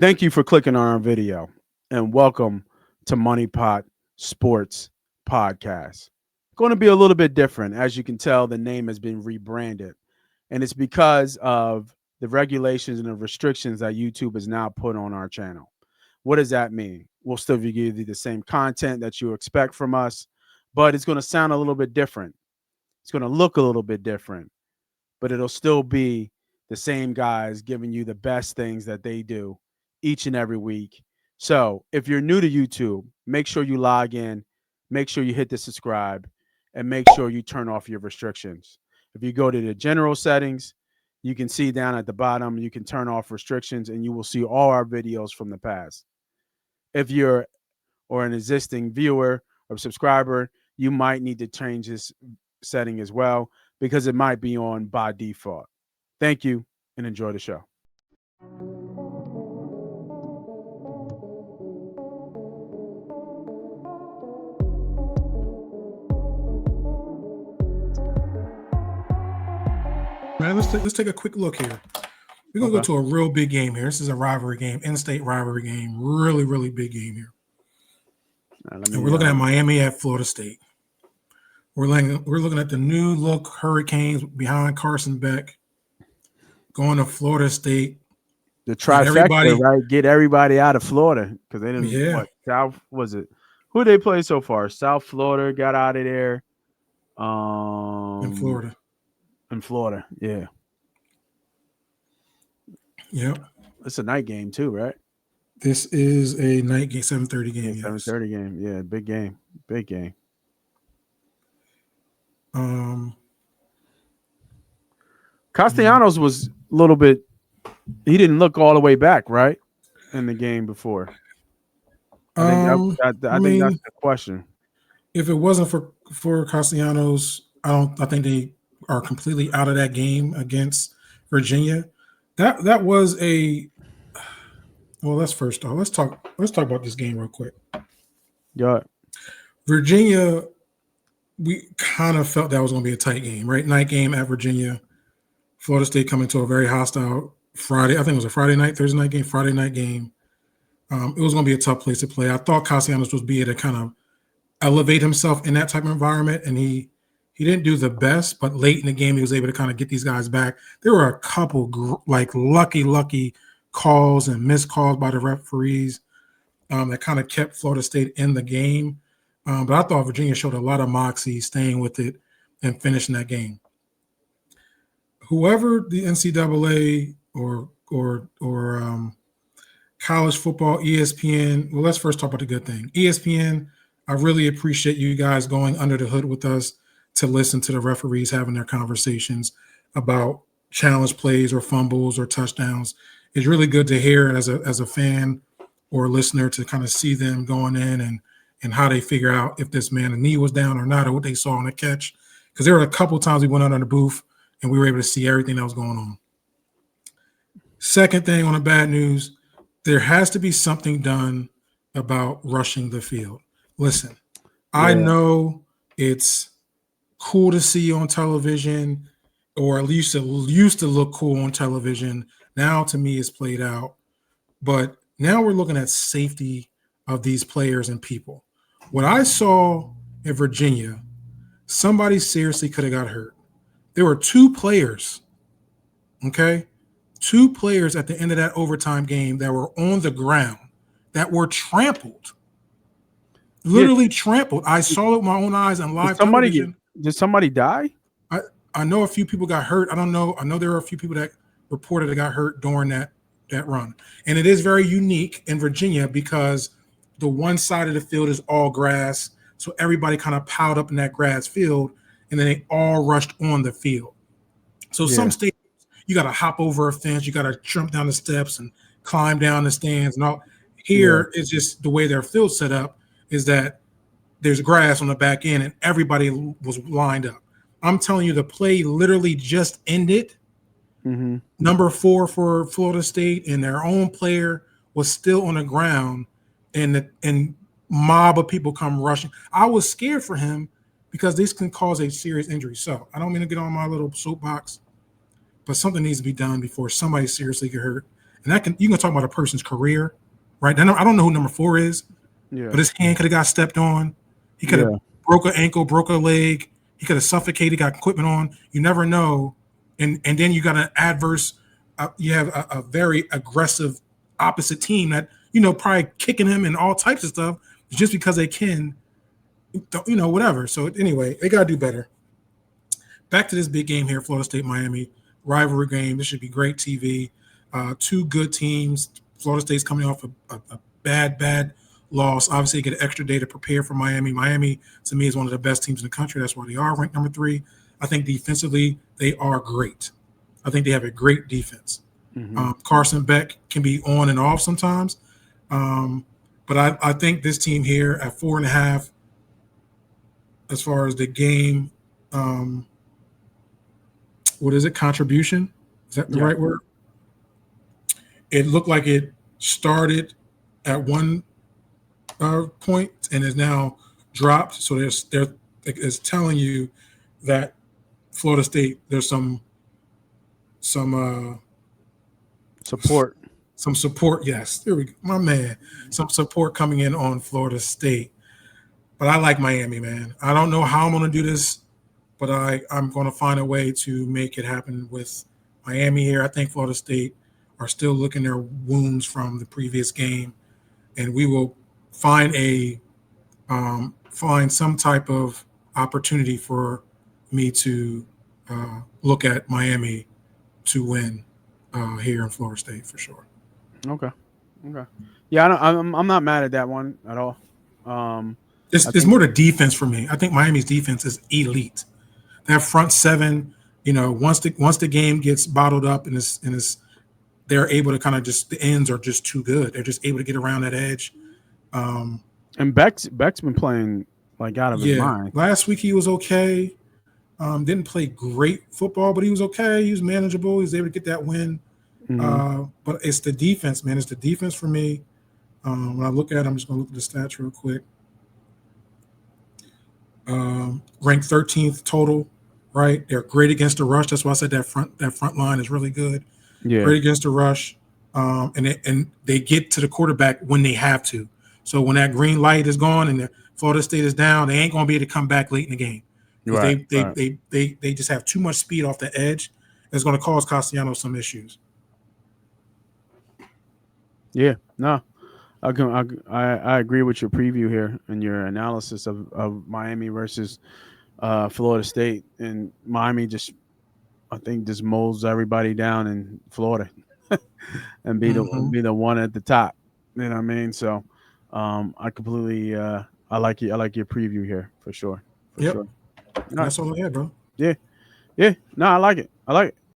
Thank you for clicking on our video and welcome to MoneyPot Sports Podcast. Going to be a little bit different. As you can tell, the name has been rebranded, and it's because of the regulations and the restrictions that YouTube has now put on our channel. What does that mean? We'll still give you the same content that you expect from us, but it's going to sound a little bit different. It's going to look a little bit different, but it'll still be the same guys giving you the best things that they do each and every week. So if you're new to YouTube, make sure you log in, make sure you hit the subscribe, and make sure you turn off your restrictions. If you go to the general settings, you can see down at the bottom, you can turn off restrictions and you will see all our videos from the past. If you're or an existing viewer or subscriber, you might need to change this setting as well because it might be on by default. Thank you and enjoy the show. Man, let's take a quick look here. We're gonna go to a real big game here. This is a rivalry game, in-state rivalry game, really big game here. And we're looking at Miami at Florida State. We're looking at the new look Hurricanes behind Carson Beck, going to Florida State. The trifecta, right? Get everybody out of Florida because they didn't. Yeah. What, South was it? Who did they play so far? South Florida got out of there. In Florida. In Florida, yeah. Yep. It's a night game too, right? This is a night game, 7:30 game. 7:30 game. Yeah, big game. Big game. Castellanos was a little bit. He didn't look all the way back, right, in the game before. I think that's the question. If it wasn't for Castellanos, I think they are completely out of that game against Virginia. That was a. Well, let's talk about this game real quick. Yeah. Virginia, we kind of felt that was going to be a tight game, right? Night game at Virginia. Florida State coming to a very hostile Friday. I think it was a Friday night game. It was going to be a tough place to play. I thought Castellanos was be able to kind of elevate himself in that type of environment, and he didn't do the best, but late in the game, he was able to kind of get these guys back. There were a couple lucky calls and missed calls by the referees that kind of kept Florida State in the game. But I thought Virginia showed a lot of moxie staying with it and finishing that game. Whoever the NCAA or college football, ESPN, well, let's first talk about the good thing. ESPN, I really appreciate you guys going under the hood with us to listen to the referees having their conversations about challenge plays or fumbles or touchdowns. It's really good to hear as a fan or a listener to kind of see them going in and how they figure out if this man's knee was down or not, or what they saw on the catch. Because there were a couple times we went under the booth and we were able to see everything that was going on. Second thing on the bad news, there has to be something done about rushing the field. Listen, I know it's cool to see on television, or at least it used to look cool on television. Now, to me, it's played out. But now we're looking at safety of these players and people. What I saw in Virginia, somebody seriously could have got hurt. There were two players, okay? Two players at the end of that overtime game that were on the ground that were trampled. Literally trampled. I saw it with my own eyes on live television. Did somebody die? I know a few people got hurt. I don't know. I know there are a few people that reported they got hurt during that run. And it is very unique in Virginia because the one side of the field is all grass. So everybody kind of piled up in that grass field, and then they all rushed on the field. So some states, you got to hop over a fence. You got to jump down the steps and climb down the stands. And all. Here, it's just the way their field set up is that there's grass on the back end, and everybody was lined up. I'm telling you, the play literally just ended. Mm-hmm. Number 4 for Florida State, and their own player was still on the ground, and mob of people come rushing. I was scared for him because this can cause a serious injury. So I don't mean to get on my little soapbox, but something needs to be done before somebody seriously get hurt. and you can talk about a person's career, right? I don't know who number 4 is, Yeah. but his hand could have got stepped on. He could have Yeah. broke an ankle, broke a leg. He could have suffocated, got equipment on. You never know. And then you got an adverse. You have a very aggressive opposite team that probably kicking him and all types of stuff just because they can. Whatever. So anyway, they gotta do better. Back to this big game here, Florida State, Miami, rivalry game. This should be great TV. Two good teams. Florida State's coming off a bad loss. Obviously, they get an extra day to prepare for Miami. Miami, to me, is one of the best teams in the country. That's why they are ranked number 3. I think defensively, they are great. I think they have a great defense. Mm-hmm. Carson Beck can be on and off sometimes. But I think this team here at 4.5, as far as the game, what is it? Contribution? Is that the right word? It looked like it started at one point and is now dropped. So it's telling you that Florida State, there's some support. Some support, yes. There we go, my man. Some support coming in on Florida State. But I like Miami, man. I don't know how I'm going to do this, but I'm going to find a way to make it happen with Miami here. I think Florida State are still licking their wounds from the previous game, and we will find some type of opportunity for me to look at Miami to win here in Florida State for sure. Okay. Yeah, I'm not mad at that one at all. It's more the defense for me. I think Miami's defense is elite. That front seven, once the game gets bottled up and they're able to kind of the ends are just too good. They're just able to get around that edge. And Beck's been playing like out of his mind. Last week he was okay. Didn't play great football, but he was okay. He was manageable. He was able to get that win. Mm-hmm. But it's the defense, man. It's the defense for me. When I look at it, I'm just going to look at the stats real quick. Ranked 13th total, right? They're great against the rush. That's why I said that front line is really good. Yeah. Great against the rush. And they get to the quarterback when they have to. So when that green light is gone and the Florida State is down, they ain't going to be able to come back late in the game. Right, they just have too much speed off the edge. It's going to cause Castellanos some issues. Yeah, no, I agree with your preview here and your analysis of Miami versus Florida State, and Miami I think just molds everybody down in Florida and be the one at the top. You know what I mean? So I completely I like your preview here for sure. Sure. That's all I had, bro. Yeah. No, I like it.